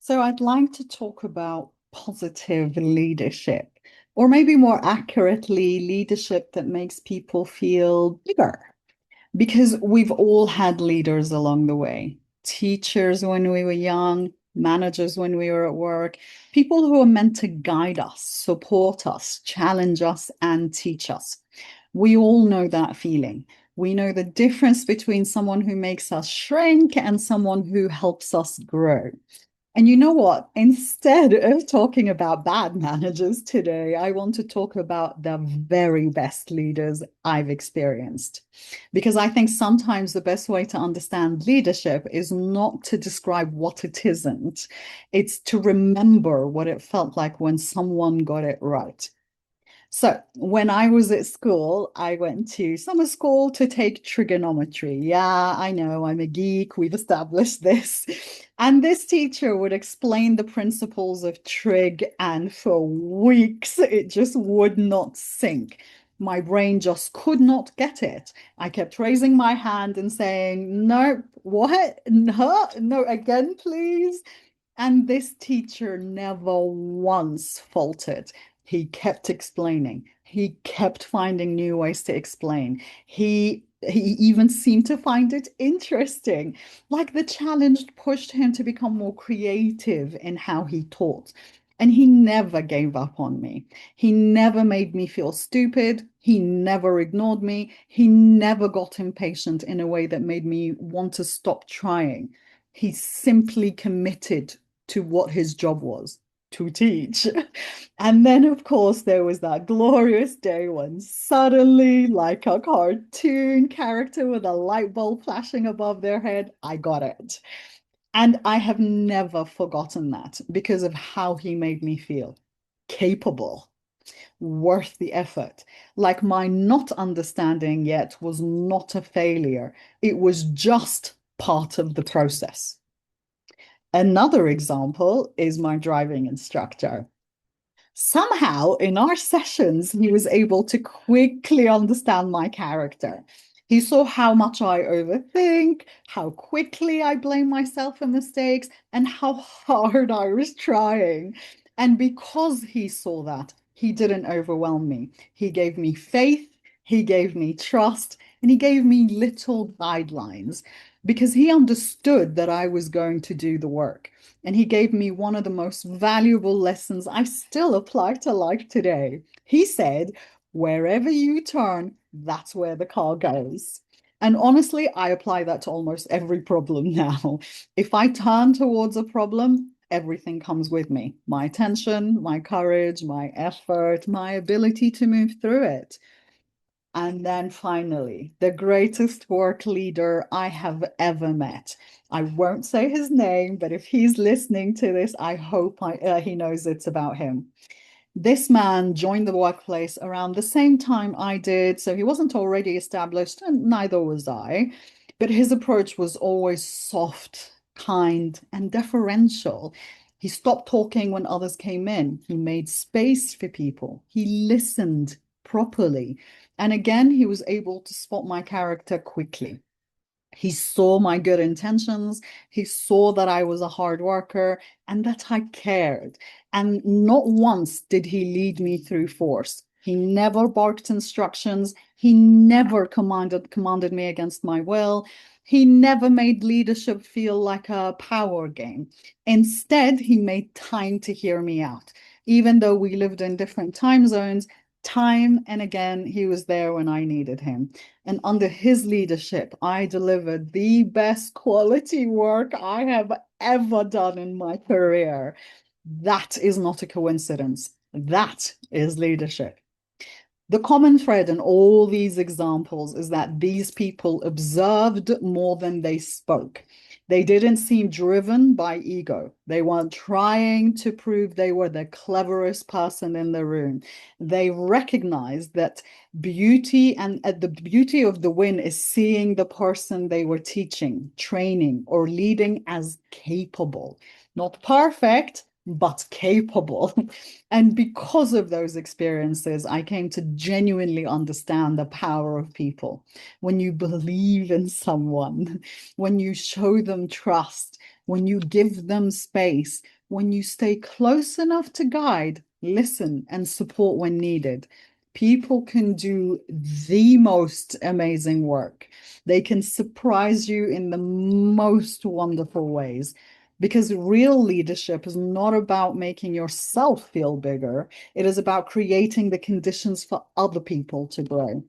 So I'd like to talk about positive leadership, or maybe more accurately, leadership that makes people feel bigger. Because we've all had leaders along the way, teachers when we were young, managers when we were at work, people who are meant to guide us, support us, challenge us, and teach us. We all know that feeling. We know the difference between someone who makes us shrink and someone who helps us grow. And you know what? Instead of talking about bad managers today, I want to talk about the very best leaders I've experienced. Because I think sometimes the best way to understand leadership is not to describe what it isn't, it's to remember what it felt like when someone got it right. So, when I was at school, I went to summer school to take trigonometry. Yeah, I know, I'm a geek. We've established this. And this teacher would explain the principles of trig, and for weeks, it just would not sink. My brain just could not get it. I kept raising my hand and saying, no, what? No, no, again, please. And this teacher never once faltered. He kept explaining. He kept finding new ways to explain. He even seemed to find it interesting. Like the challenge pushed him to become more creative in how he taught. And he never gave up on me. He never made me feel stupid. He never ignored me. He never got impatient in a way that made me want to stop trying. He simply committed to what his job was, to teach. And then, of course, there was that glorious day when suddenly, like a cartoon character with a light bulb flashing above their head, I got it. And I have never forgotten that because of how he made me feel capable, worth the effort. Like my not understanding yet was not a failure, it was just part of the process. Another example is my driving instructor. Somehow, in our sessions, he was able to quickly understand my character. He saw how much I overthink, how quickly I blame myself for mistakes, and how hard I was trying. And because he saw that, he didn't overwhelm me. He gave me faith, he gave me trust, and he gave me little guidelines because he understood that I was going to do the work. And he gave me one of the most valuable lessons I still apply to life today. He said, wherever you turn, that's where the car goes. And honestly, I apply that to almost every problem now. If I turn towards a problem, everything comes with me. My attention, my courage, my effort, my ability to move through it. And then finally, the greatest work leader I have ever met. I won't say his name, but if he's listening to this, I hope he knows it's about him. This man joined the workplace around the same time I did, so he wasn't already established, and neither was I. But his approach was always soft, kind, and deferential. He stopped talking when others came in. He made space for people. He listened properly. And again, he was able to spot my character quickly. He saw my good intentions. He saw that I was a hard worker and that I cared. And not once did he lead me through force. He never barked instructions. He never commanded me against my will. He never made leadership feel like a power game. Instead, he made time to hear me out. Even though we lived in different time zones, time and again, he was there when I needed him. And under his leadership, I delivered the best quality work I have ever done in my career. That is not a coincidence. That is leadership. The common thread in all these examples is that these people observed more than they spoke. They didn't seem driven by ego. They weren't trying to prove they were the cleverest person in the room. They recognized that the beauty of the win is seeing the person they were teaching, training, or leading as capable, not perfect, but capable. And because of those experiences, I came to genuinely understand the power of people. When you believe in someone, when you show them trust, when you give them space, when you stay close enough to guide, listen, and support when needed, people can do the most amazing work. They can surprise you in the most wonderful ways. Because real leadership is not about making yourself feel bigger. It is about creating the conditions for other people to grow.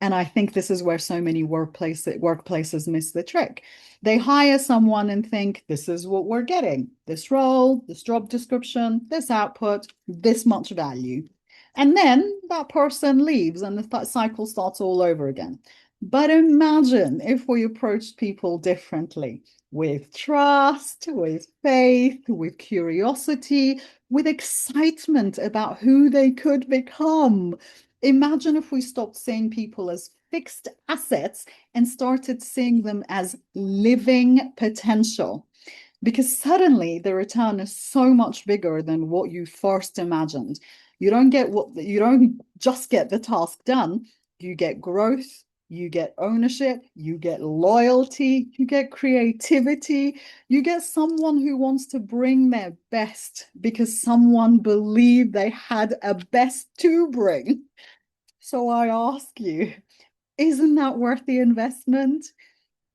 And I think this is where so many workplaces miss the trick. They hire someone and think, this is what we're getting, this role, this job description, this output, this much value. And then that person leaves and the cycle starts all over again. But imagine if we approached people differently, with trust, with faith, with curiosity, with excitement about who they could become. Imagine if we stopped seeing people as fixed assets and started seeing them as living potential. Because suddenly the return is so much bigger than what you first imagined. You don't just get the task done, you get growth, you get ownership, you get loyalty, you get creativity, you get someone who wants to bring their best because someone believed they had a best to bring. So I ask you, isn't that worth the investment?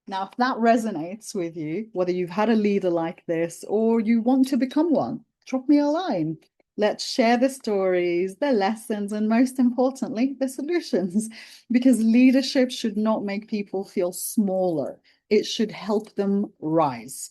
Now, if that resonates with you, whether you've had a leader like this or you want to become one, drop me a line. Let's share the stories, the lessons, and most importantly, the solutions. Because leadership should not make people feel smaller, it should help them rise.